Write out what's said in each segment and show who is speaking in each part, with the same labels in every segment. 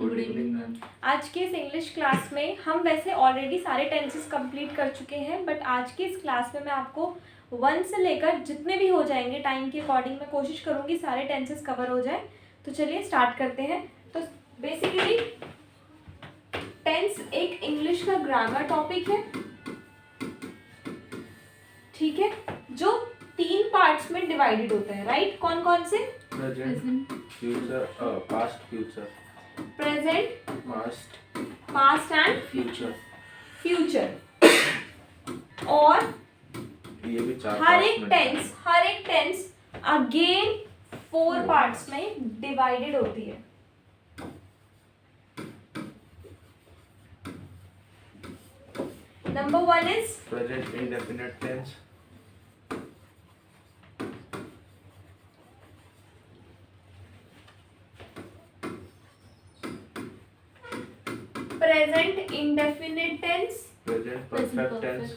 Speaker 1: Good evening ma'am.
Speaker 2: आज के इस इंग्लिश क्लास में हम वैसे ऑलरेडी सारे टेंसेस कंप्लीट कर चुके हैं, बट आज की इस क्लास में मैं आपको 1 से लेकर जितने भी हो जाएंगे टाइम के अकॉर्डिंग मैं कोशिश करूँगी सारे टेंसेस कवर हो जाए। तो चलिए स्टार्ट करते हैं। तो बेसिकली टेंस एक इंग्लिश का ग्रामर टॉपिक है, ठीक है, जो 3 पार्ट्स में डिवाइडेड होता है, राइट? कौन कौन से?
Speaker 1: Present, future, past, future.
Speaker 2: Present, past and
Speaker 1: future.
Speaker 2: Future. और
Speaker 1: ये भी 4
Speaker 2: हर एक टेंस अगेन 4 पार्ट्स में डिवाइडेड होती है। Number 1 is
Speaker 1: present indefinite tense.
Speaker 2: Present indefinite tense,
Speaker 1: present perfect tense.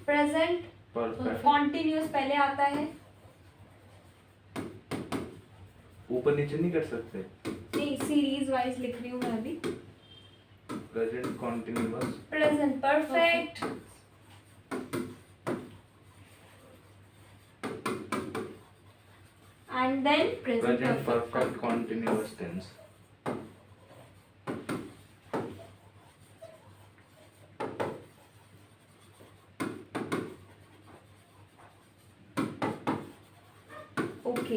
Speaker 2: Present
Speaker 1: perfect.
Speaker 2: Continuous पहले आता है,
Speaker 1: ऊपर नीचे नहीं कर सकते।
Speaker 2: नहीं सीरीज वाइज लिख रही हूँ मैं अभी।
Speaker 1: Present continuous.
Speaker 2: Present perfect, and then
Speaker 1: present perfect continuous tense.
Speaker 2: Okay.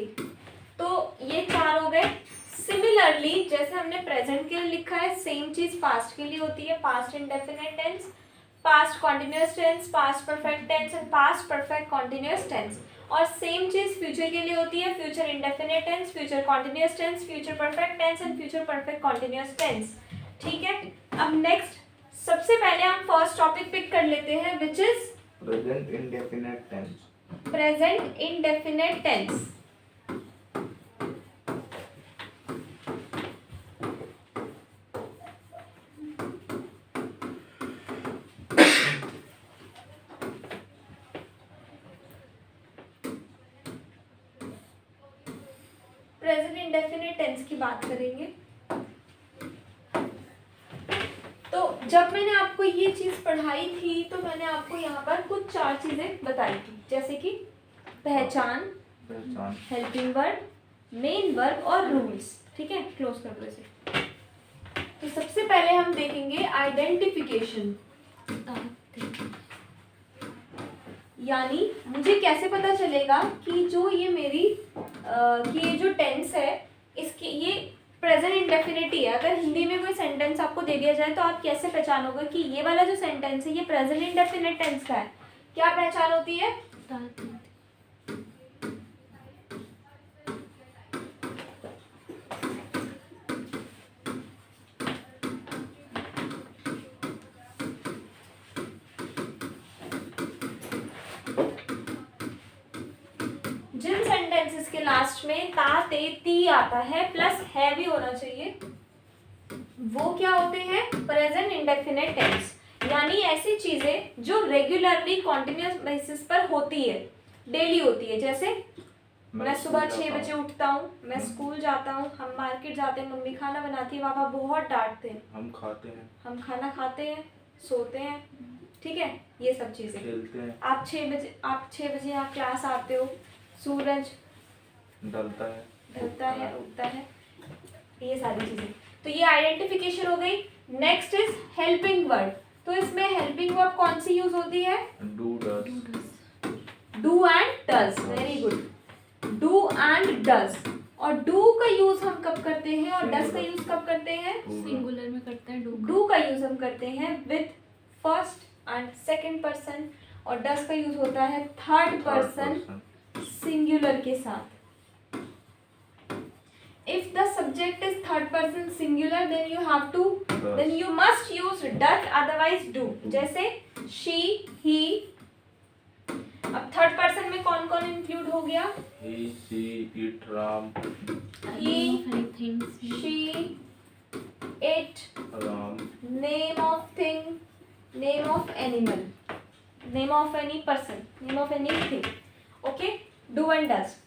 Speaker 2: तो ये 4 हो गए। सिमिलरली जैसे हमने प्रेजेंट के लिए लिखा है, सेम चीज पास्ट के लिए होती है। Past indefinite tense, past continuous tense, past perfect tense and past perfect continuous tense. और सेम चीज फ्यूचर के लिए होती है। Future indefinite tense, future continuous tense, future perfect tense and future perfect continuous tense. ठीक है। अब नेक्स्ट सबसे पहले हम फर्स्ट टॉपिक पिक कर लेते हैं, which is
Speaker 1: present indefinite tense.
Speaker 2: Present indefinite tense. Present indefinite tense की बात करेंगे तो जब मैंने आपको ये चीज पढ़ाई थी तो मैंने आपको यहाँ पर कुछ 4 चीजें बताई थी, जैसे कि पहचान, हेल्पिंग वर्ब, मेन वर्ब और रूल्स। ठीक है, क्लोज कर दो इसे। तो सबसे पहले हम देखेंगे आइडेंटिफिकेशन, यानी मुझे कैसे पता चलेगा कि जो ये मेरी कि ये जो टेंस है इसकी ये प्रेजेंट इंडेफिनिट है। अगर हिंदी में कोई सेंटेंस आपको दे दिया जाए तो आप कैसे पहचानोगे कि ये वाला जो सेंटेंस है ये प्रेजेंट इंडेफिनिट टेंस का है? क्या पहचान होती है? जिन सेंटेंसेस के लास्ट में ता ते ती आता है प्लस है भी होना चाहिए, वो क्या होते हैं? Present indefinite tense. यानी ऐसी चीजें जो रेगुलरली कॉन्टिन्यूअस बेसिस पर होती है, डेली होती है। जैसे मैं सुबह 6 बजे उठता हूँ, मैं स्कूल जाता हूँ, हम मार्केट जाते हैं, मम्मी खाना बनाती है, पापा बहुत डांटते हैं,
Speaker 1: हम खाते हैं,
Speaker 2: हम खाना खाते हैं, सोते हैं, ठीक है, ये सब चीजें।
Speaker 1: खेलते हैं।
Speaker 2: आप 6 बजे यहाँ क्लास आते हो, सूरज
Speaker 1: ढलता है,
Speaker 2: उगता है, ये सारी चीजें। तो ये आइडेंटिफिकेशन हो गई। Next is helping verb. तो इसमें हेल्पिंग वर्ब कौन सी यूज होती है?
Speaker 1: Do, does.
Speaker 2: Do and does, very good. Do and does. और डू का यूज हम कब करते हैं और डज का यूज कब करते हैं?
Speaker 3: सिंगुलर में करते हैं।
Speaker 2: डू का यूज हम करते हैं with first and second person, और डज का यूज होता है थर्ड पर्सन सिंगुलर के साथ। If the subject is third person singular, then you must use does, otherwise do. जैसे she, he। अब थर्ड पर्सन में कौन कौन इंक्लूड हो गया?
Speaker 1: he, she, it, Ram,
Speaker 2: he, she, it,
Speaker 1: Ram,
Speaker 2: name of thing, name of animal, name of any person, name of anything. Okay, do and does.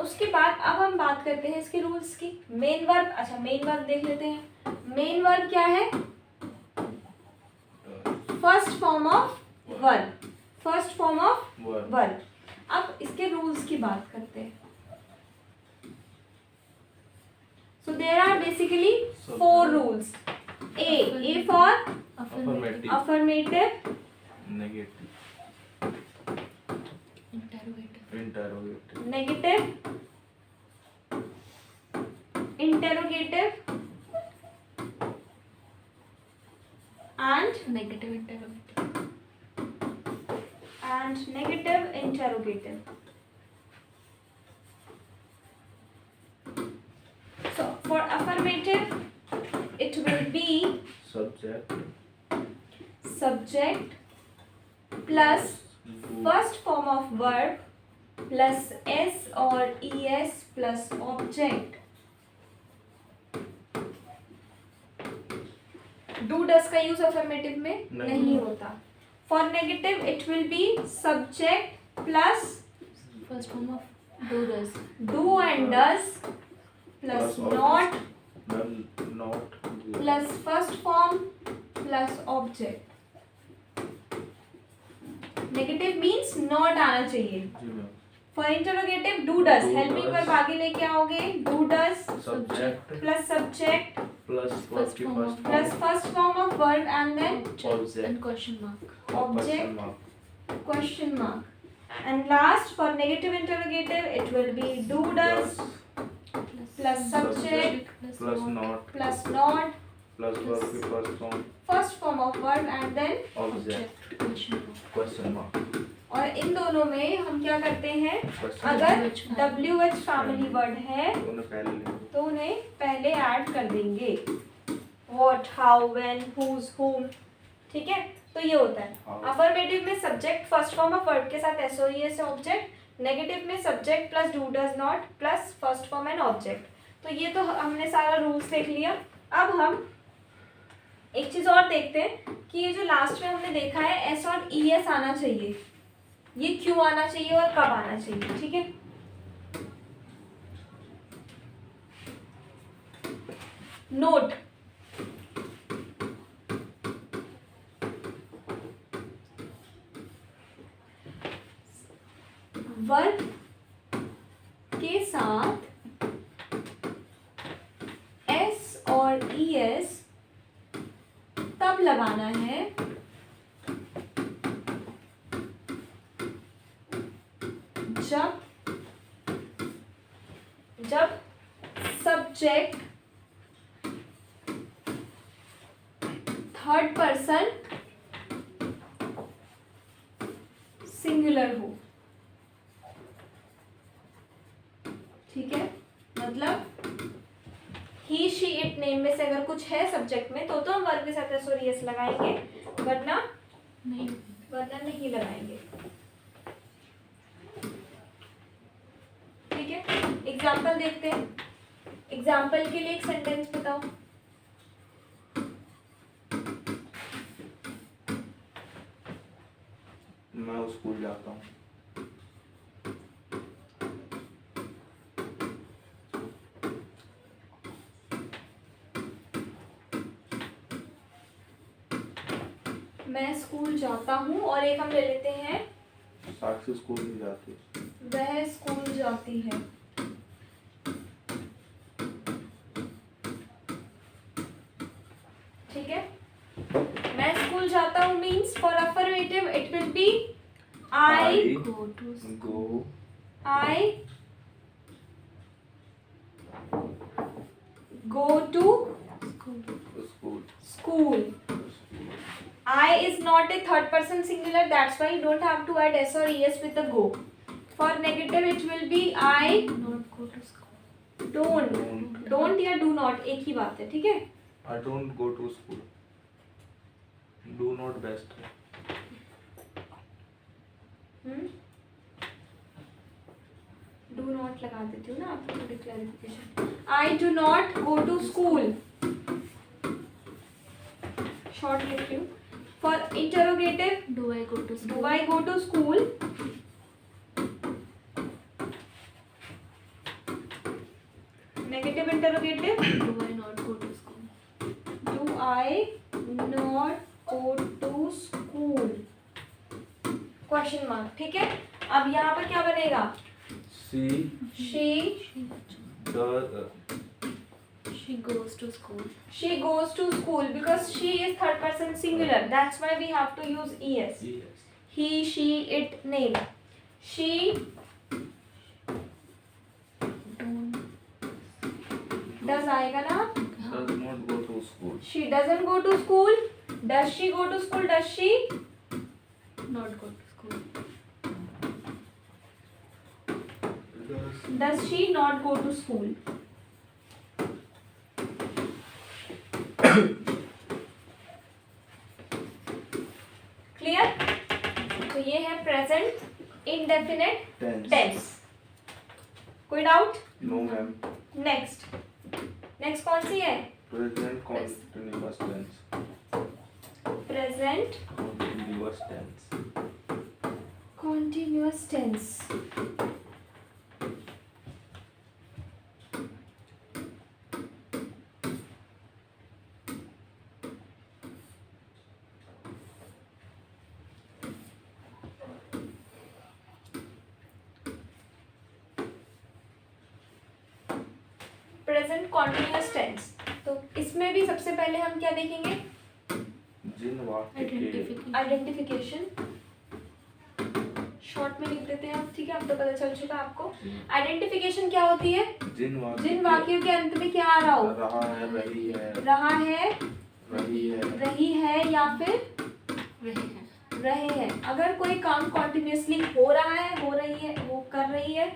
Speaker 2: उसके बाद अब हम बात करते हैं इसके रूल्स की। मेन वर्ब, अच्छा मेन वर्ब देख लेते हैं। मेन वर्ब क्या है? First form of verb, first form of verb. अब इसके रूल्स की बात करते हैं। So there are basically 4 rules. A for
Speaker 1: affirmative,
Speaker 2: affirmative,
Speaker 1: negative, interrogative,
Speaker 2: negative, interrogative and
Speaker 3: negative interrogative.
Speaker 2: negative interrogative. So for affirmative it will be
Speaker 1: subject
Speaker 2: plus
Speaker 1: do,
Speaker 2: first form of verb plus s or es plus object. Do does का use affirmative में नहीं होता। For negative it will be subject plus
Speaker 3: First form of do does.
Speaker 2: do and does plus
Speaker 1: Plus
Speaker 2: not
Speaker 1: not do.
Speaker 2: plus first form plus object. Negative means not आना चाहिए।
Speaker 1: जी ma'am.
Speaker 2: For interrogative do does,
Speaker 1: Do
Speaker 2: helping
Speaker 1: does.
Speaker 2: verb आगे लेके आओगे। Do does
Speaker 1: Subject
Speaker 2: plus subject
Speaker 1: plus verb की
Speaker 3: form
Speaker 1: first
Speaker 2: plus first form of verb and then
Speaker 3: Object and question mark.
Speaker 1: और
Speaker 2: object.
Speaker 1: question mark.
Speaker 2: question mark. And last for negative interrogative it will be do does plus subject
Speaker 1: plus not
Speaker 2: plus not
Speaker 1: plus verb की
Speaker 2: first form of verb and then
Speaker 1: object
Speaker 3: Question mark.
Speaker 1: question mark
Speaker 2: और इन दोनों में हम क्या करते हैं?
Speaker 1: question
Speaker 2: अगर
Speaker 3: WH
Speaker 2: WH family word है
Speaker 1: उन्हें पहले लिखो
Speaker 2: तो उन्हें पहले ऐड कर देंगे। What, how, when, whose, whom, ठीक है? तो ये होता है।
Speaker 1: How.
Speaker 2: अफर्मेटिव में subject first form of verb के साथ SOES से ऑब्जेक्ट, नेगेटिव में subject plus do does not plus first form and object. तो ये तो हमने सारा रूल्स देख लिया। अब हम एक चीज और देखते हैं कि ये जो लास्ट में हमने देखा है एस और ES आना चाहिए, ये क्यों आना चाहिए और कब आना चाहिए, ठीक है? नोट, वर्ब के साथ एस और ES तब लगाना है जब सब्जेक्ट थर्ड पर्सन सिंगुलर हो, ठीक है? मतलब ही शी इट नेम में से अगर कुछ है सब्जेक्ट में तो हम वर्ब के साथ एस और ES लगाएंगे, वरना नहीं लगाएंगे, ठीक है? एग्जाम्पल देखते हैं। एग्जाम्पल के लिए एक सेंटेंस बताओ।
Speaker 1: मैं स्कूल जाता हूँ
Speaker 2: मैं स्कूल जाता हूँ और एक हम ले लेते हैं
Speaker 1: साक्षी स्कूल नहीं जाती
Speaker 2: वह स्कूल जाती है, ठीक है? मैं स्कूल जाता हूँ means for affirmative it will be I
Speaker 1: go
Speaker 2: go to
Speaker 1: school
Speaker 2: I is not a third person singular, that's why you don't have to add s or es with the go. For negative it will be I
Speaker 3: Not go to school.
Speaker 2: don't या do not एक ही बात है, ठीक है?
Speaker 1: I don't go to school do not best है
Speaker 2: do not लगा देती हूँ ना आपको थोड़ी clarification. I do not go to school, short लिखती हूँ। For interrogative
Speaker 3: Do I go to school?
Speaker 2: Do I go to school, negative interrogative,
Speaker 3: Do I not go to school?
Speaker 2: Do I not go to school, question mark. ठीक है, अब यहाँ पर क्या बनेगा?
Speaker 1: She
Speaker 2: she
Speaker 3: She goes to school.
Speaker 2: she goes to school because she is third person singular, that's why we have to use es. He, she, it name. She
Speaker 3: Don't.
Speaker 2: does आएगा ना?
Speaker 1: does not go to school.
Speaker 2: She doesn't go to school. Does she go to school? Does she?
Speaker 3: Not go to school.
Speaker 2: Does she not go to school? Clear? तो ये है प्रेजेंट indefinite टेंस। कोई doubt?
Speaker 1: No ma'am.
Speaker 2: Next कौन सी है?
Speaker 1: Present continuous tense.
Speaker 2: Present
Speaker 1: continuous tense.
Speaker 2: Continuous tense. Present continuous tense, तो इसमें भी सबसे पहले हम क्या देखेंगे?
Speaker 1: जिन वाक्य के
Speaker 3: Identification.
Speaker 2: आइडेंटिफिकेशन। शॉर्ट में लिख देते हैं आप, ठीक है, अब तो पता चल चुका आपको। आइडेंटिफिकेशन क्या होती है? जिन वाक्यों के अंत में क्या आ रहा हो?
Speaker 1: रहा है, रही है,
Speaker 2: रहा है,
Speaker 1: रही है,
Speaker 2: या फिर
Speaker 3: रहे हैं.
Speaker 2: रहे हैं। अगर कोई काम कॉन्टिन्यूसली हो रहा है, हो रही है, वो कर रही है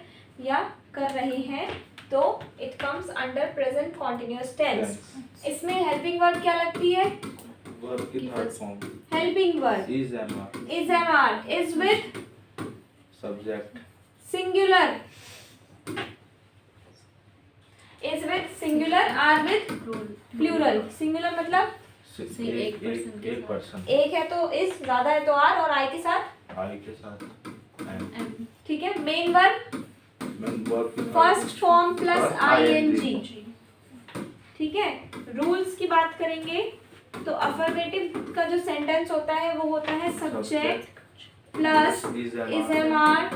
Speaker 2: या कर रहे हैं, तो it comes under present continuous tense. इसमें हेल्पिंग वर्ब क्या लगती है?
Speaker 1: वर्ब की third form.
Speaker 2: Helping verb
Speaker 1: is am
Speaker 2: is with
Speaker 1: subject.
Speaker 2: Singular, is with singular, are with
Speaker 3: Role.
Speaker 2: Plural. Singular मतलब
Speaker 3: एक person के
Speaker 1: एक पर्सन।
Speaker 2: एक है तो इज, ज्यादा है तो आर, और आई के साथ
Speaker 1: आई के साथ एम।
Speaker 3: And
Speaker 2: ठीक है। मेन वर्ब
Speaker 1: वर्ब की
Speaker 2: first form plus ING,
Speaker 1: ing।
Speaker 2: ठीक है। रूल्स की बात करेंगे तो अफर्मेटिव का जो सेंटेंस होता है वो होता है subject plus is am are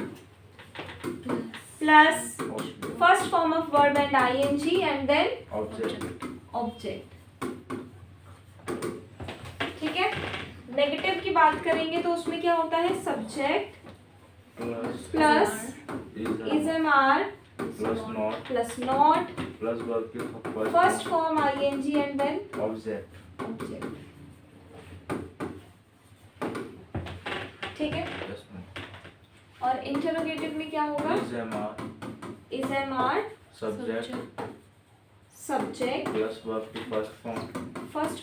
Speaker 2: plus first form of verb and ING and then
Speaker 1: object.
Speaker 2: Object, ठीक है। नेगेटिव की बात करेंगे तो उसमें क्या होता है? Subject plus is am are plus not
Speaker 1: plus verb की
Speaker 2: first form ING and then
Speaker 1: object.
Speaker 2: Object, ठीक है। और इंटरोगेटिव में क्या होगा? Is am are
Speaker 1: subject
Speaker 2: subject
Speaker 1: plus verb की
Speaker 2: first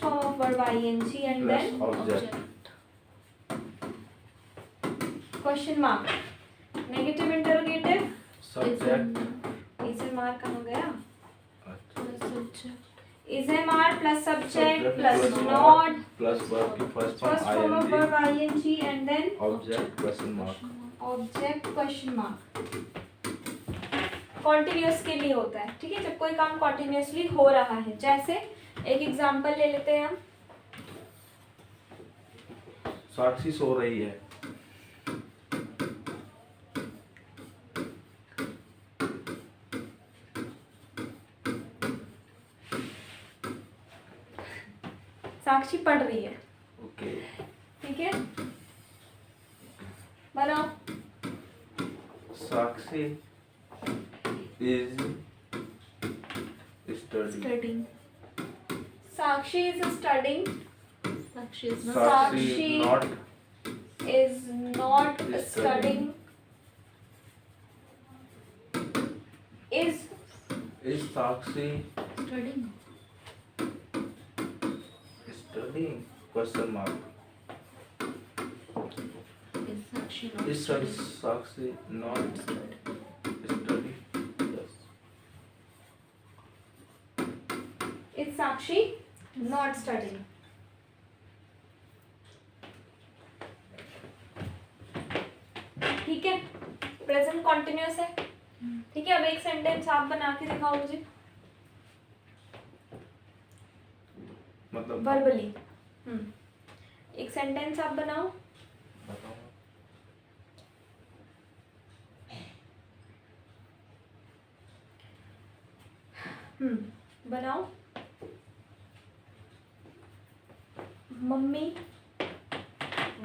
Speaker 2: form of verb ING and then
Speaker 1: object.
Speaker 2: Question mark. Negative interrogative
Speaker 1: subject
Speaker 2: is am are कहाँ गया?
Speaker 3: subject.
Speaker 2: Is am are plus subject plus not
Speaker 1: plus verb की first
Speaker 2: first form of
Speaker 1: form
Speaker 2: verb ING and then
Speaker 1: object question mark.
Speaker 2: Object question mark. Continuous के लिए होता है, ठीक है, जब कोई काम कॉन्टिन्यूअसली हो रहा है। जैसे एक एग्जांपल ले लेते हैं हम।
Speaker 1: साक्षी सो रही है।
Speaker 2: साक्षी पढ़ रही है,
Speaker 1: ओके।
Speaker 2: ठीक है। बनाओ।
Speaker 1: Sakshi is study.
Speaker 3: Studying.
Speaker 2: Sakshi is studying,
Speaker 3: Sakshi is not.
Speaker 1: Sakshi not
Speaker 2: is not studying, is
Speaker 1: Sakshi
Speaker 3: Studying.
Speaker 1: Studying question mark.
Speaker 3: Is Sakshi not
Speaker 1: is
Speaker 3: studying?
Speaker 1: Sakshi not study.
Speaker 2: Is Sakshi not studying. ठीक है, प्रेजेंट कॉन्टिन्यूअस है, ठीक है। अब एक सेंटेंस आप बना के दिखाओ मुझे।
Speaker 1: मतलब
Speaker 2: वर्बली। एक सेंटेंस आप बनाओ।
Speaker 1: बताओ।
Speaker 2: बनाओ। मम्मी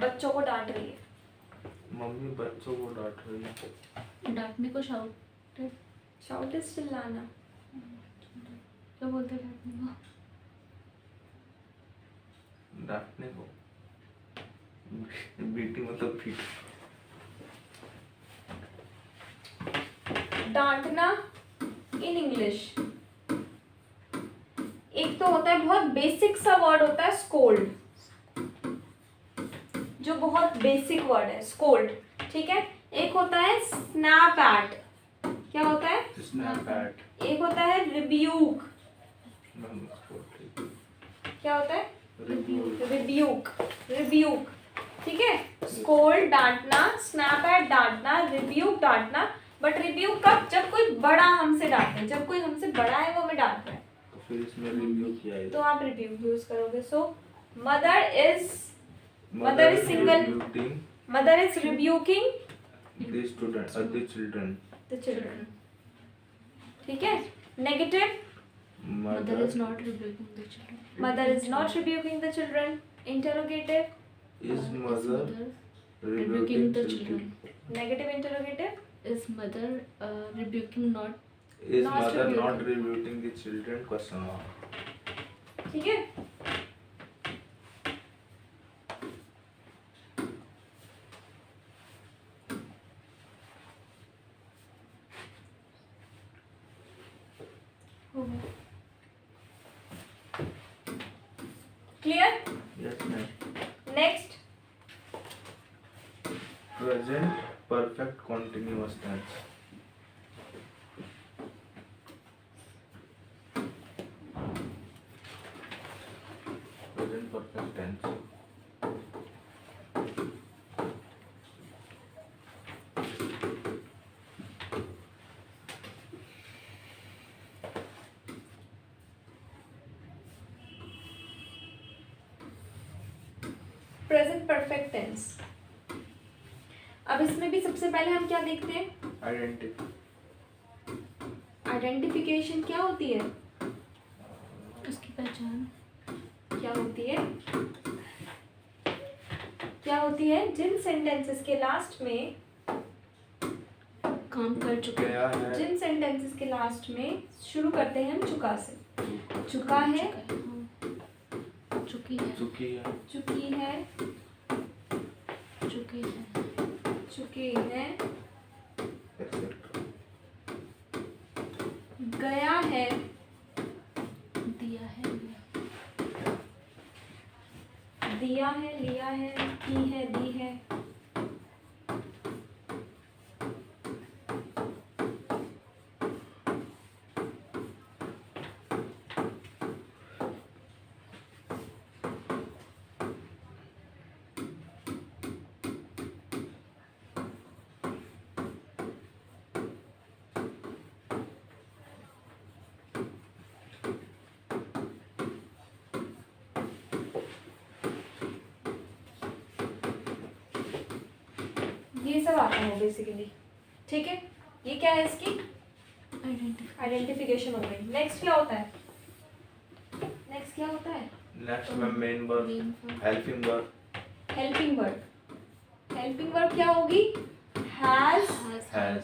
Speaker 2: बच्चों को डांट रही है।
Speaker 1: मम्मी बच्चों को डांट रही है।
Speaker 3: डांटने को शाउट,
Speaker 2: शाउट इज चिल्लाना।
Speaker 3: क्या बोलते हैं डांटने को?
Speaker 1: डांटने को बेटी मतलब पीट।
Speaker 2: डांटना इन इंग्लिश एक तो होता है, बहुत बेसिक सा वर्ड होता है स्कोल्ड, जो बहुत बेसिक वर्ड है स्कोल्ड, ठीक है। एक होता है स्नैप एट, क्या होता है?
Speaker 1: Snap at.
Speaker 2: एक होता है रिब्यूक, क्या होता है? रिब्यूक, रिब्यूक, ठीक है। स्कोल्ड डांटना, स्नैप एट डांटना, रिब्यूक डांटना। बट रिब्यूक कब? जब कोई बड़ा हमसे डांटे, जब कोई हमसे बड़ा है वो हमें डांट रहा है,
Speaker 1: तो फिर इसमें रिब्यूक किया है।
Speaker 2: तो आप रिब्यूक यूज करोगे। So mother is single, mother is rebuking
Speaker 1: the student or the children.
Speaker 2: The children, ठीक है। Negative,
Speaker 3: mother is not rebuking the children,
Speaker 2: mother is not rebuking the children. Interrogative,
Speaker 1: is mother
Speaker 3: rebuking the children.
Speaker 2: Negative interrogative,
Speaker 3: Is mother rebuking not?
Speaker 1: is
Speaker 2: Not
Speaker 1: mother
Speaker 2: rebuking.
Speaker 1: not rebuking the children? Question mark.
Speaker 2: ठीक है। Clear?
Speaker 1: Yes ma'am.
Speaker 2: नेक्स्ट,
Speaker 1: Present perfect continuous tense. Present perfect tense.
Speaker 2: Present perfect tense. अब इसमें भी सबसे पहले हम क्या देखते हैं?
Speaker 1: Identity.
Speaker 2: आइडेंटिफिकेशन क्या होती है?
Speaker 3: उसकी पहचान।
Speaker 2: क्या होती है? क्या होती है? जिन सेंटेंसेस के लास्ट में,
Speaker 3: काम कर चुके
Speaker 1: गया है।
Speaker 2: जिन सेंटेंसेस के लास्ट में शुरू करते हैं हम चुका से। चुका है,
Speaker 3: चुकी है,
Speaker 1: चुकी है,
Speaker 2: चुकी है,
Speaker 3: चुके हैं,
Speaker 2: चुके हैं,
Speaker 1: etc.
Speaker 2: गया है,
Speaker 3: दिया है,
Speaker 2: दिया है, लिया है, की है, दी है। ये सब आता है बेसिकली, ठीक है। ये क्या है? इसकी आइडेंटिफिकेशन हो गई। नेक्स्ट क्या होता है? नेक्स्ट क्या होता है?
Speaker 1: Next में main verb, helping verb.
Speaker 2: Helping verb. Helping verb क्या होगी? Has,
Speaker 1: Has.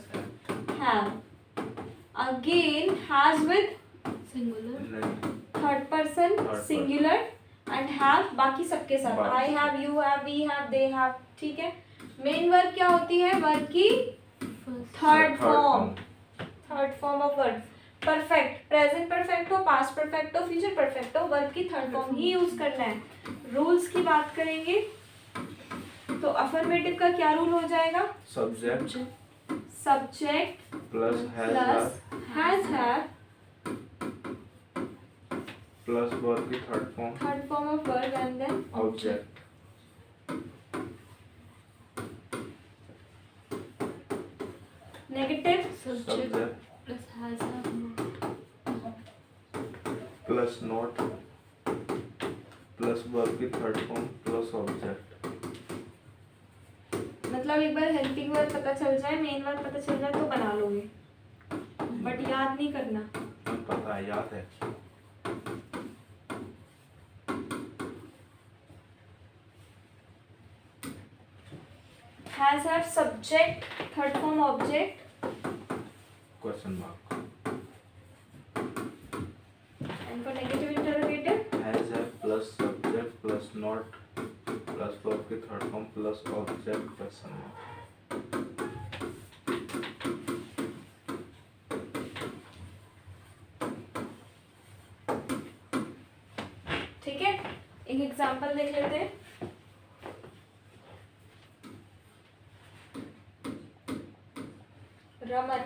Speaker 2: Have. Again has with
Speaker 3: singular,
Speaker 2: third person
Speaker 1: Third
Speaker 2: singular and have बाकी सबके साथ।
Speaker 1: बाकी
Speaker 2: I have, you have, we have, they have, ठीक है। मेन वर्ब क्या होती है? वर्ब की third form, third form of verb. Perfect, present perfect हो, पास्ट परफेक्ट हो, फ्यूचर परफेक्ट हो, वर्ब की थर्ड फॉर्म ही यूज करना है। रूल्स की बात करेंगे तो अफर्मेटिव का क्या रूल हो जाएगा?
Speaker 1: Subject
Speaker 2: subject
Speaker 1: plus has
Speaker 2: plus
Speaker 1: verb
Speaker 2: has have,
Speaker 1: plus verb की third form
Speaker 2: third form of verb and then
Speaker 1: object.
Speaker 2: Negative
Speaker 3: subject
Speaker 1: Subject
Speaker 3: plus has have not,
Speaker 1: plus not plus verb की third form plus object.
Speaker 2: मतलब एक बार helping verb पता चल जाए, main verb पता चल जाए तो बना लोगे, बट याद नहीं करना।
Speaker 1: पता है, याद है।
Speaker 2: Has have subject third form object
Speaker 1: question mark.
Speaker 2: And for negative interrogative
Speaker 1: has है plus subject plus not plus verb की third form plus object question mark.
Speaker 2: ठीक है, एक एग्जांपल देख लेते हैं। रमन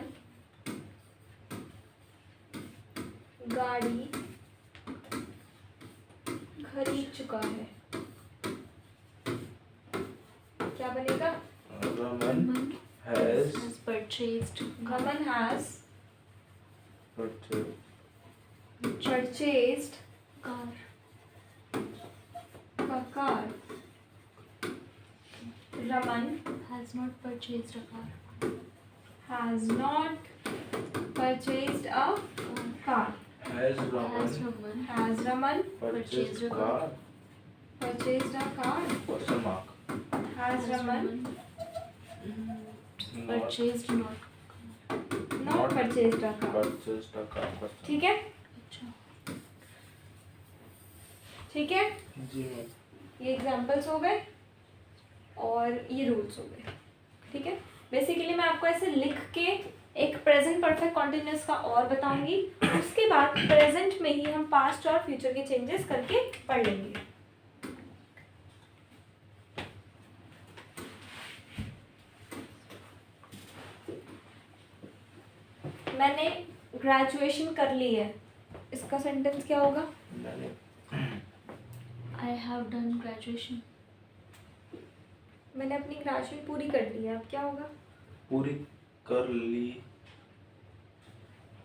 Speaker 2: गाड़ी खरीद चुका है, क्या बनेगा?
Speaker 1: Raman has
Speaker 3: purchased
Speaker 2: Raman has
Speaker 1: purchase
Speaker 2: purchased
Speaker 3: car.
Speaker 2: a car. Raman
Speaker 3: Has not purchased a car.
Speaker 2: has not purchased a car.
Speaker 1: Has
Speaker 3: Has
Speaker 1: Raman
Speaker 3: Raman
Speaker 2: Has Raman
Speaker 1: purchase
Speaker 3: purchased a
Speaker 1: car
Speaker 2: purchased a car?
Speaker 1: Question mark.
Speaker 2: Has Raman
Speaker 3: purchased not
Speaker 2: not purchased a car?
Speaker 1: Purchase car question.
Speaker 2: ठीक है,
Speaker 3: अच्छा
Speaker 2: ठीक है,
Speaker 1: जी ma'am.
Speaker 2: ये examples हो गए और ये रूल्स हो गए। ठीक है, बेसिकली मैं आपको ऐसे लिख के एक प्रेजेंट परफेक्ट कॉन्टिन्यूअस का और बताऊंगी, उसके बाद प्रेजेंट में ही हम पास्ट और फ्यूचर के चेंजेस करके पढ़ लेंगे। मैंने ग्रेजुएशन कर ली है, इसका सेंटेंस क्या होगा?
Speaker 1: मैंने
Speaker 3: I have done graduation.
Speaker 2: मैंने अपनी ग्रेजुएशन पूरी कर ली है, अब क्या होगा?
Speaker 1: पूरी कर ली,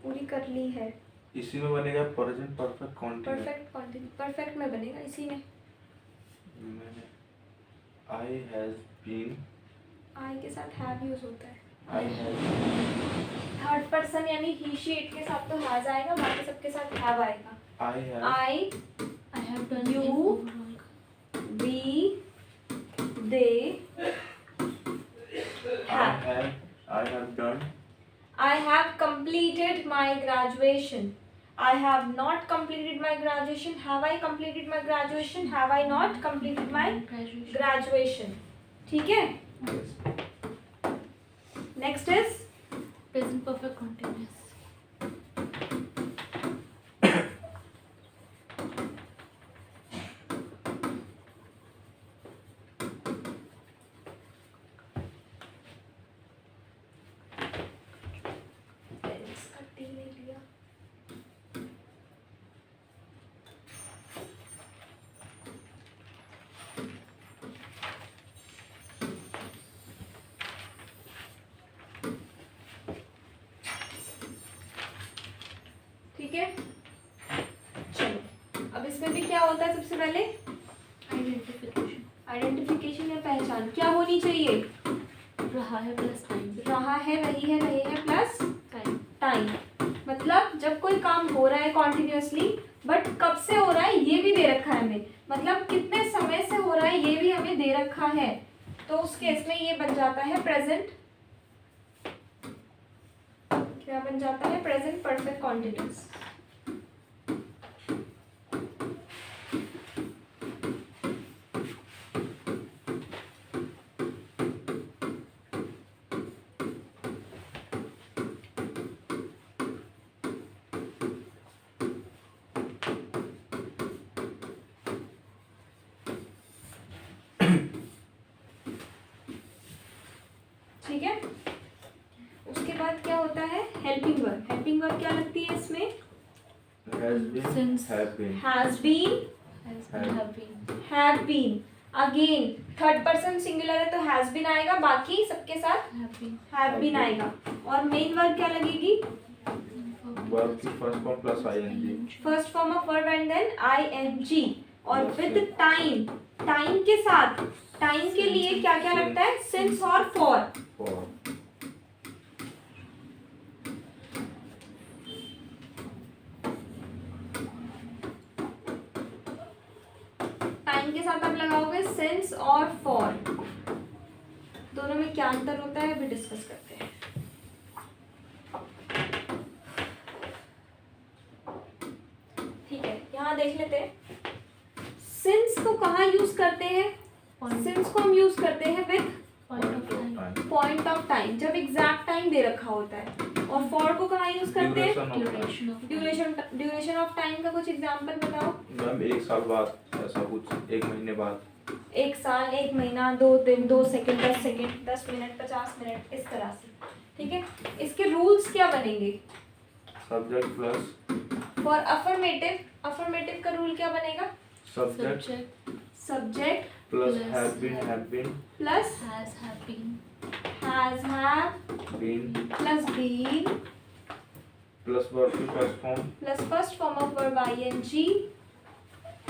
Speaker 2: पूरी कर ली है।
Speaker 1: इसी में बनेगा present perfect continuous.
Speaker 2: Perfect continue perfect में बनेगा इसी में।
Speaker 1: मैंने आई हैज बीन,
Speaker 2: आई के साथ हैव यूज होता है।
Speaker 1: आई हैज,
Speaker 2: थर्ड पर्सन यानी ही शी इट के साथ तो हैज आएगा, बाकी सबके साथ हैव आएगा।
Speaker 1: I have,
Speaker 2: I
Speaker 3: I have done
Speaker 2: You-
Speaker 3: in overall.
Speaker 2: We they
Speaker 1: I have done,
Speaker 2: I have completed my graduation. I have not completed my graduation. Have I completed my graduation? Have I not completed my
Speaker 3: graduation.
Speaker 2: graduation? ठीक है, next is
Speaker 3: Present perfect continuous.
Speaker 2: इसका T नहीं लिया। ठीक है, चलो अब इसमें भी क्या होता है? सबसे पहले
Speaker 3: Identification.
Speaker 2: आइडेंटिफिकेशन या पहचान क्या होनी चाहिए?
Speaker 3: रहा है plus time.
Speaker 2: रहा है, रही है, रहे हैं प्लस
Speaker 3: Time.
Speaker 2: टाइम। मतलब जब कोई काम हो रहा है कॉन्टिन्यूअसली, बट कब से हो रहा है ये भी दे रखा है हमें, मतलब कितने समय से हो रहा है ये भी हमें दे रखा है, तो उस केस में ये बन जाता है प्रेजेंट, क्या बन जाता है? Present perfect continuous. ठीक है, उसके बाद क्या होता है? Helping verb. हेल्पिंग वर्ब क्या लगती है इसमें?
Speaker 1: Has been,
Speaker 3: Since-
Speaker 1: have been,
Speaker 2: has been,
Speaker 3: Has been, have been.
Speaker 2: Have been. Again third person singular है तो हैज बीन आएगा, बाकी सबके साथ
Speaker 3: Have been.
Speaker 2: हैव बीन आएगा। और मेन वर्ब क्या लगेगी?
Speaker 1: वर्ब की first form plus I N G.
Speaker 2: First form of verb and then I N G. और विद टाइम, टाइम के साथ, टाइम के लिए क्या क्या लगता है, सिंस और फॉर।
Speaker 1: फॉर
Speaker 2: टाइम के साथ आप लगाओगे सिंस और फॉर। दोनों में क्या अंतर होता है अभी डिस्कस करते हैं। ठीक है, यहाँ देख लेते हैं सिंस को कहाँ यूज करते हैं। सिंस को हम यूज करते हैं विद पॉइंट ऑफ टाइम, जब एग्जैक्ट टाइम दे रखा होता है। और फॉर को कहाँ यूज करते हैं, ड्यूरेशन ऑफ टाइम। का कुछ एग्जांपल बताओ
Speaker 1: मैम। 1 साल बाद, ऐसा कुछ 1 महीने बाद।
Speaker 2: 1 साल, 1 महीना, 2 दिन, 2 सेकंड, 10 सेकंड, 10 मिनट, 50 मिनट, इस तरह से। ठीक है, इसके रूल्स क्या बनेंगे।
Speaker 1: Subject plus
Speaker 2: for affirmative, affirmative का रूल क्या बनेगा,
Speaker 1: subject
Speaker 2: subject
Speaker 1: plus
Speaker 3: Plus
Speaker 1: have been
Speaker 2: plus
Speaker 3: has have been
Speaker 2: has have
Speaker 1: been
Speaker 2: plus been
Speaker 1: plus verb की first form
Speaker 2: plus first form of verb ing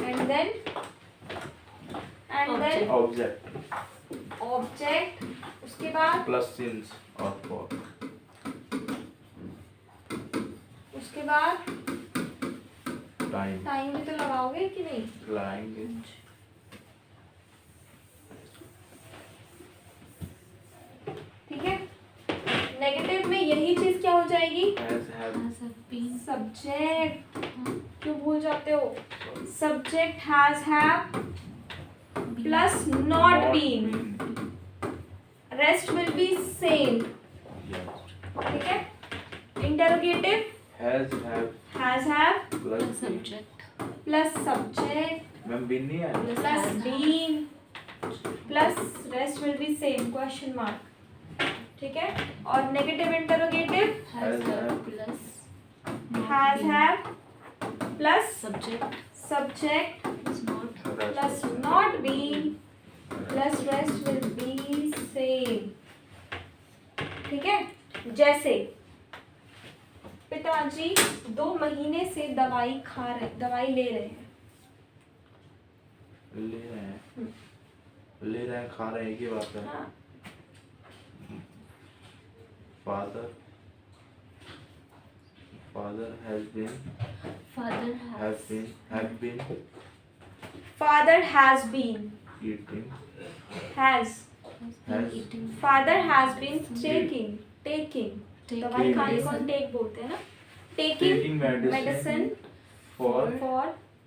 Speaker 2: and then
Speaker 1: object
Speaker 2: object, उसके बाद
Speaker 1: plus since और for,
Speaker 2: उसके बाद
Speaker 1: time
Speaker 2: time भी तो लगाओगे कि नहीं।
Speaker 1: लाएंगे।
Speaker 2: ठीक है, नेगेटिव में यही चीज क्या हो जाएगी,
Speaker 1: has have
Speaker 3: has have been
Speaker 2: subject. क्यों भूल जाते हो, subject has have plus not been, rest will be same. ठीक है, interrogative
Speaker 1: has
Speaker 2: have
Speaker 1: plus
Speaker 3: subject
Speaker 2: plus subject
Speaker 1: ma'am been नहीं आया।
Speaker 2: Plus been plus rest will be same, question mark. ठीक है, और negative interrogative
Speaker 3: has
Speaker 1: Has
Speaker 3: have
Speaker 1: have
Speaker 3: plus
Speaker 2: has have plus
Speaker 3: subject
Speaker 2: subject
Speaker 3: is not
Speaker 2: plus not been plus rest will be same. ठीक है, जैसे पिताजी 2 महीने से दवाई खा रहे, दवाई ले रहे हैं।
Speaker 1: ले रहे हैं खा रहे हैं, एक ही बात है।
Speaker 2: हाँ,
Speaker 1: father has been
Speaker 3: father
Speaker 1: have been
Speaker 2: father has been,
Speaker 1: eating
Speaker 2: has,
Speaker 1: has
Speaker 3: eating
Speaker 2: father has been taking, taking, दवाई
Speaker 1: Taking
Speaker 2: खाने को
Speaker 3: medicine.
Speaker 2: टेक बोलते हैं ना, taking
Speaker 1: taking medicine
Speaker 2: medicine
Speaker 1: for
Speaker 2: for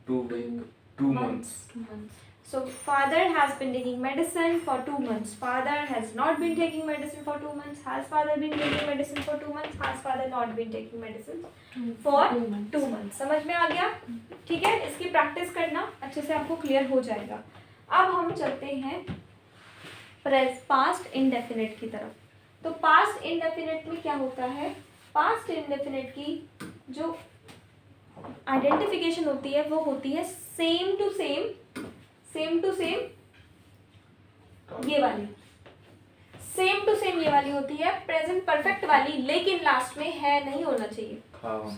Speaker 1: 2 months.
Speaker 3: 2 months
Speaker 2: So father has been taking medicine for 2 months. Father has not been taking medicine for 2 months. Has father been taking medicine for 2 months? Has father not been taking medicine for 2 months? समझ में आ गया? ठीक है, इसकी practice करना, अच्छे से आपको क्लियर हो जाएगा। अब हम चलते हैं पास्ट इंडेफिनिट की तरफ। तो पास्ट इंडेफिनिट में क्या होता है, पास्ट इंडेफिनिट की जो आइडेंटिफिकेशन होती है वो होती है same to same, same to same ये वाली, सेम टू सेम ये वाली होती है, प्रेजेंट परफेक्ट वाली, लेकिन लास्ट में है नहीं होना चाहिए,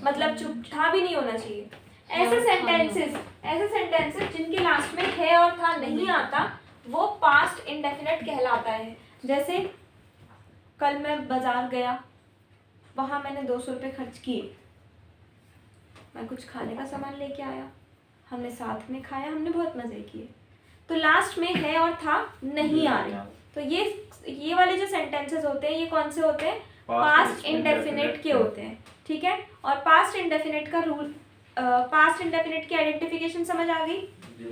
Speaker 2: मतलब चुप था भी नहीं होना चाहिए। ऐसे सेंटेंसेस जिनके लास्ट में है और था नहीं आता वो पास्ट इंडेफिनिट कहलाता है। जैसे कल मैं बाजार गया, वहां मैंने 200 रुपये खर्च किए, मैं कुछ खाने का सामान लेके आया, हमने साथ में खाया, हमने बहुत मजे किए। तो लास्ट में है और था नहीं आ रहे। तो ये वाले जो सेंटेंसेस होते हैं ये कौन से होते हैं, पास्ट इंडेफिनिट के होते हैं। ठीक है, और पास्ट इंडेफिनिट का रूल, पास्ट इंडेफिनिट की आइडेंटिफिकेशन समझ आ गई।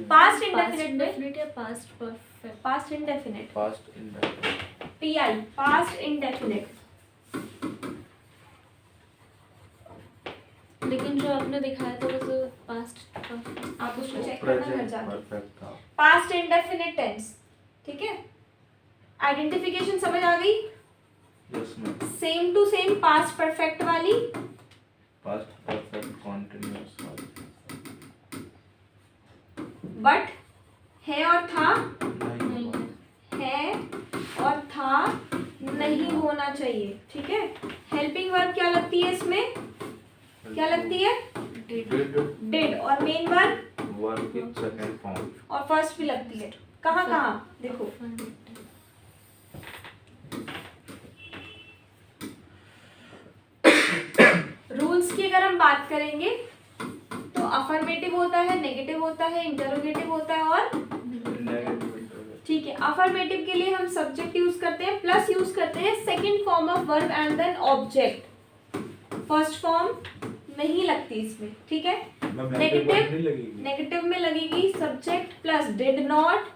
Speaker 2: पास्ट इंडेफिनिट
Speaker 3: या past perfect,
Speaker 2: past indefinite,
Speaker 1: past indefinite,
Speaker 2: pi, past indefinite.
Speaker 3: लेकिन जो आपने दिखाया था वो तो पास्ट परफेक्ट,
Speaker 2: आप उसको चेक करना घर
Speaker 1: प्रेजेंट
Speaker 2: जाके।
Speaker 1: परफेक्ट था।
Speaker 2: Past indefinite tense. ठीक है, आइडेंटिफिकेशन समझ आ गई।
Speaker 1: Yes ma'am.
Speaker 2: Same to same past perfect वाली,
Speaker 1: पास्ट परफेक्ट कंटीन्यूअस
Speaker 2: बट है और था,
Speaker 1: नहीं
Speaker 3: नहीं
Speaker 1: हुआ।
Speaker 3: है,
Speaker 2: है और था नहीं होना चाहिए। ठीक है, हेल्पिंग वर्ब क्या लगती है इसमें, क्या लगती है,
Speaker 3: did
Speaker 1: Did
Speaker 2: डिड, और मेन वर्ब
Speaker 1: वर्ब की सेकंड फॉर्म।
Speaker 2: और फर्स्ट भी लगती है। कहाँ कहाँ देखो, रूल्स की अगर हम बात करेंगे तो अफर्मेटिव होता है, नेगेटिव होता है, इंटरोगेटिव होता है और ठीक है। अफर्मेटिव के लिए हम सब्जेक्ट यूज करते हैं प्लस यूज करते हैं second form of verb and then object. First form नहीं लगती इसमें, ठीक है। नेगेटिव में लगेगी subject plus did not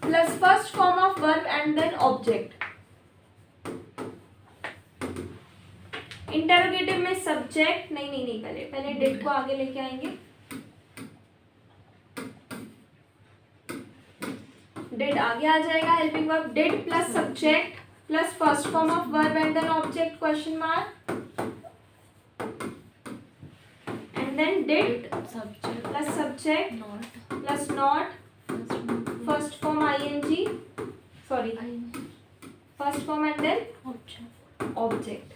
Speaker 2: plus first form of verb and then object. Interrogative में सब्जेक्ट नहीं पहले डिड को आगे लेके आएंगे। डिड आगे आ जाएगा, helping verb did plus subject plus first form of verb and then object question mark and then did
Speaker 3: subject
Speaker 2: plus subject
Speaker 3: not
Speaker 2: plus not first form I N G sorry first form and then object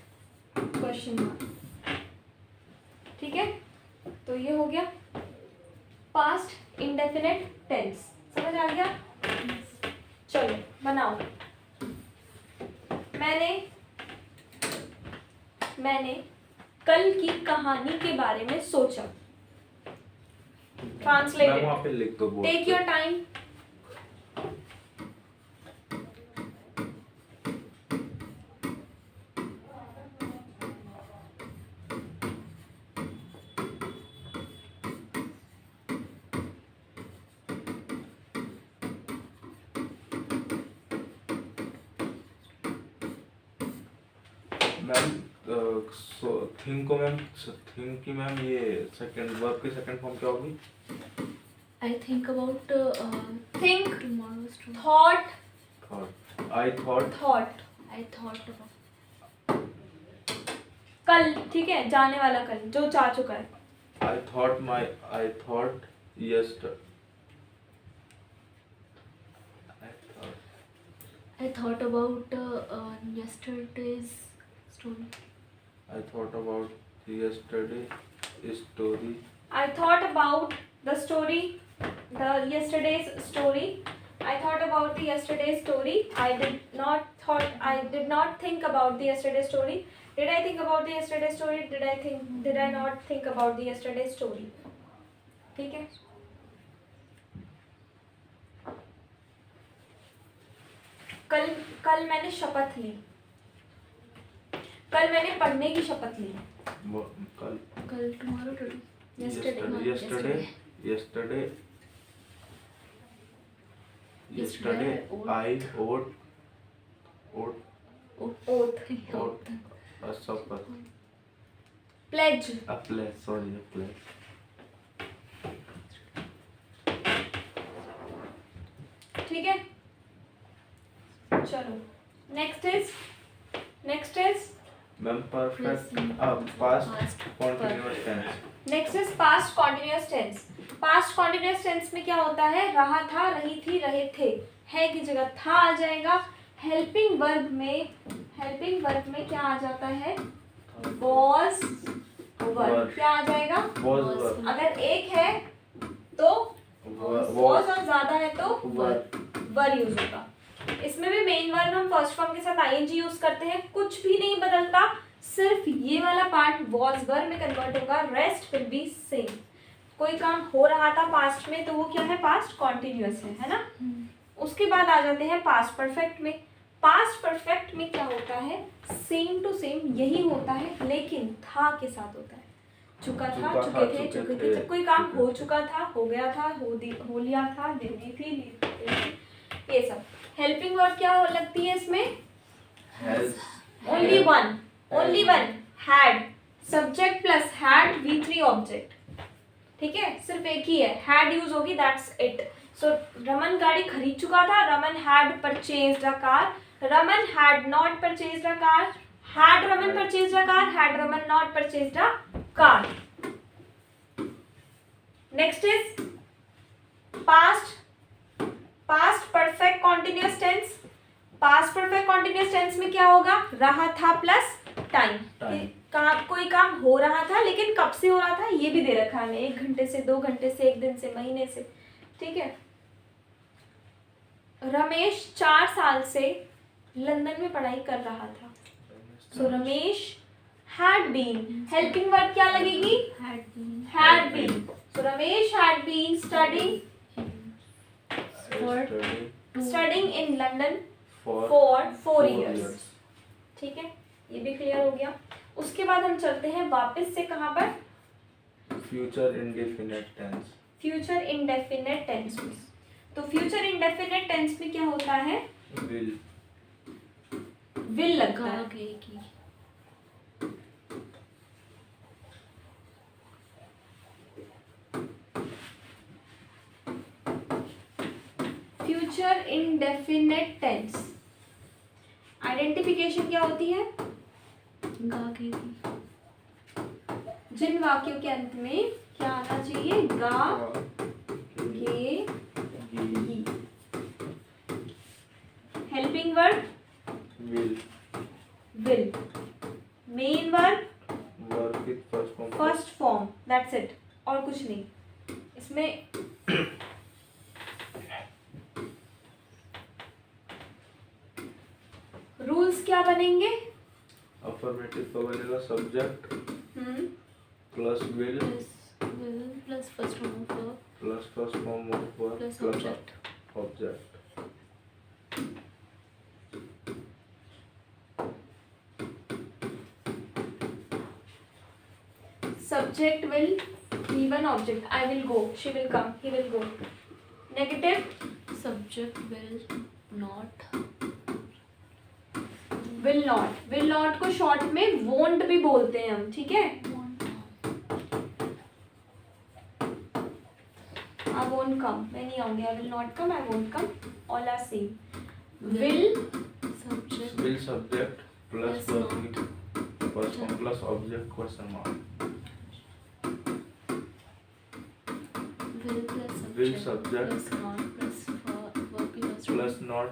Speaker 2: question mark. ठीक है, तो ये हो गया past indefinite tense. समझ आ गया? चलो बनाओ। मैंने कल की कहानी के बारे में सोचा। ट्रांसलेटेड,
Speaker 1: वहाँ पे लिख दो,
Speaker 2: take your time.
Speaker 1: Ma'am think को मैम थिंक की मैम ये सेकंड वर्ब की सेकंड फॉर्म क्या होगी?
Speaker 3: I think about
Speaker 2: think,
Speaker 3: tomorrow's tomorrow.
Speaker 2: Thought,
Speaker 1: thought, I thought,
Speaker 2: thought
Speaker 3: I thought about
Speaker 2: कल, ठीक है, जाने वाला कल जो जा चुका है।
Speaker 1: I thought यस्टर
Speaker 3: I thought about yesterday's story.
Speaker 1: I thought about yesterday story.
Speaker 2: I thought about the story, the yesterday's story. I thought about the yesterday's story. I did not think about the yesterday's story. Did I think about the yesterday's story? Did I not think about the yesterday's story? ठीक है। कल मैंने शपथ ली। कल मैंने पढ़ने की शपथ ली।
Speaker 1: कल
Speaker 3: tomorrow today.
Speaker 1: yesterday I oath a शपथ,
Speaker 2: Pledge,
Speaker 1: a pledge.
Speaker 2: ठीक है। चलो next is
Speaker 1: ma'am perfect past continuous tense.
Speaker 2: Next is past continuous tense. Past continuous tense में क्या होता है? रहा था, रही थी, रहे थे, है की जगह था आ जाएगा। हेल्पिंग वर्ब में क्या आ जाता है? was वर्ब क्या आ जाएगा?
Speaker 1: was
Speaker 2: अगर एक है तो was और ज्यादा है तो वर यूज होगा। इसमें भी मेन वर्ब हम फर्स्ट फॉर्म के साथ आईएनजी यूज करते हैं, कुछ भी नहीं बदलता, सिर्फ ये वाला पार्ट वॉज वर्ब में कन्वर्ट होगा, रेस्ट विल बी सेम। कोई काम हो रहा था पास्ट में तो वो क्या है? पास्ट कॉन्टिन्यूअस है ना। उसके बाद आ जाते हैं पास्ट परफेक्ट में। पास्ट परफेक्ट में क्या होता है? सेम टू सेम यही होता है, लेकिन था के साथ होता है। चुका था, चुके थे, चुके थे। जब कोई काम हो चुका था, हो गया था, हो लिया था, दे दी थी, ये सब। हेल्पिंग वर्ब क्या लगती है इसमें? Only one had, subject plus had V3 object. ठीक है, सिर्फ एक ही है, हैड यूज होगी, दैट्स इट। सो रमन गाड़ी खरीद चुका था, Raman had purchased a car. Raman had not purchased a car, had Raman purchased a car, had Raman not purchased a car. Next is past perfect continuous tense. Past perfect continuous tense में क्या होगा? रहा था plus time, कोई काम हो रहा था लेकिन कब से हो रहा था ये भी दे रखा है हमें, 1 घंटे से, 2 घंटे से, 1 दिन से, महीने से, ठीक है। रमेश 4 साल से लंदन में पढ़ाई कर रहा था। So Ramesh had been, helping verb क्या लगेगी? Had been. So Ramesh had been studying in London for 4 years। ठीक है, ये भी क्लियर हो गया। उसके बाद हम चलते हैं वापस से कहाँ पर?
Speaker 1: Future indefinite tense.
Speaker 2: Future indefinite tense में। तो फ्यूचर इंडेफिनिट टेंस में क्या होता है? विल लगता है। फ्यूचर इंडेफिनिट टेंस आइडेंटिफिकेशन क्या होती है? जिन वाक्यों के अंत में क्या आना चाहिए? गा, गे, गी। Helping verb will. Main verb first form, that's it, और कुछ नहीं इसमें। रूल्स क्या बनेंगे?
Speaker 1: अफर्मेटिव का बनेगा subject plus will
Speaker 3: plus first form of verb
Speaker 1: plus first form of verb
Speaker 3: plus
Speaker 1: plus
Speaker 3: object.
Speaker 1: Object.
Speaker 2: Subject will be one object. I will go. She will come. He will go. Negative.
Speaker 3: Subject will not.
Speaker 2: Will not. Will not को short में won't भी बोलते हैं हम, ठीक है? I won't come. मैं नहीं आऊँगी. I will not come. I won't come. All are same. Will
Speaker 1: subject plus verb first form plus object question mark. Will subject
Speaker 3: plus not plus verb की first form
Speaker 1: plus not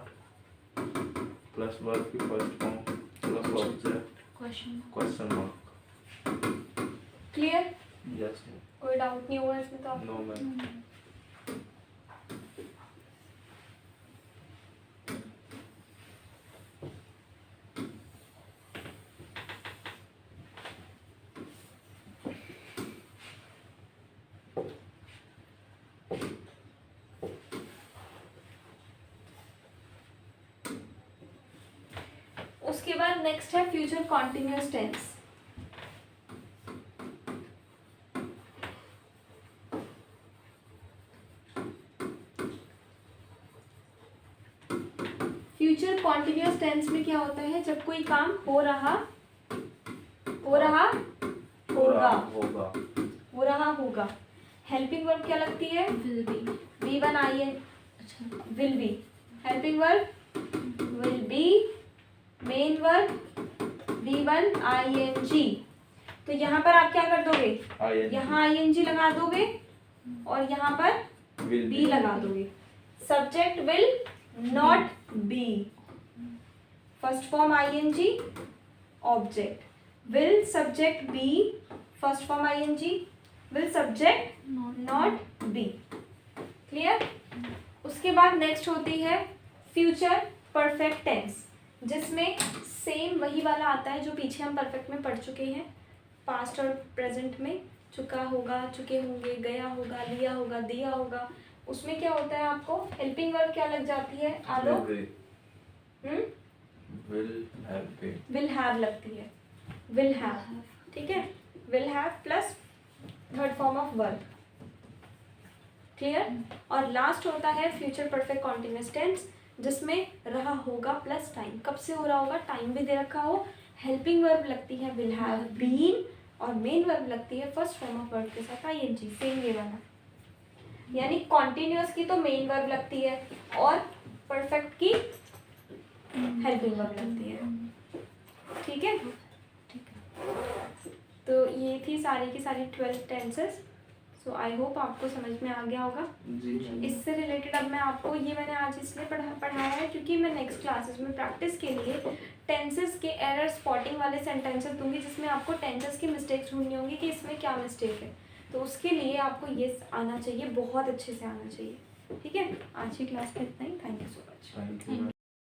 Speaker 1: plus verb की first form plus object question mark।
Speaker 2: Clear?
Speaker 1: Yes.
Speaker 2: कोई doubt नहीं हुआ इसमें तो आपको?
Speaker 1: No ma'am.
Speaker 2: उसके बाद नेक्स्ट है future continuous tense. Future continuous tense में क्या होता है? जब कोई काम हो रहा होगा। हेल्पिंग वर्ब क्या लगती है?
Speaker 3: will be
Speaker 2: V1 IN will be। Helping verb will be। Main verb V1 ING। तो यहाँ पर आप क्या कर दोगे? यहाँ ING लगा दोगे और यहाँ पर be लगा दोगे। Subject will not be, first form ING, object will subject be, first form ING, will subject not be। Clear? उसके बाद नेक्स्ट होती है फ्यूचर परफेक्ट टेंस, जिसमें सेम वही वाला आता है जो पीछे हम परफेक्ट में पढ़ चुके हैं। पास्ट और प्रेजेंट में चुका होगा, चुके होंगे, गया होगा, लिया होगा, दिया होगा। उसमें क्या होता है? आपको हेल्पिंग वर्ब क्या लग जाती है? आलोक विल हैव लगती है। विल हैव, ठीक है? Will have plus third form of verb. Clear? और लास्ट होता है फ्यूचर परफेक्ट कॉन्टिन्यूअस टेंस, जिसमें रहा होगा प्लस टाइम। कब से हो रहा होगा? टाइम भी दे रखा हो। हेल्पिंग वर्ब लगती है विल हैव बीन और मेन वर्ब लगती है फर्स्ट फॉर्म ऑफ वर्ब के साथ ING। सेम ये वाला, यानी कॉन्टिन्यूअस की तो मेन वर्ब लगती है और परफेक्ट की हेल्पिंग वर्ब लगती है। ठीक है? तो ये थी सारी की सारी 12 टेंसेस। सो आई होप आपको समझ में आ गया होगा।
Speaker 1: जी मैम।
Speaker 2: इससे रिलेटेड अब मैं आपको ये मैंने आज इसलिए पढ़ाया है क्योंकि मैं नेक्स्ट क्लासेस में प्रैक्टिस के लिए टेंसेस के एरर स्पॉटिंग वाले सेंटेंसेस दूंगी, जिसमें आपको टेंसेस की मिस्टेक्स ढूंढनी होंगी कि इसमें क्या मिस्टेक है। तो उसके लिए आपको ये आना चाहिए, बहुत अच्छे से आना चाहिए। ठीक है, आज की क्लास में इतना ही। Thank you so much.
Speaker 1: Thank you.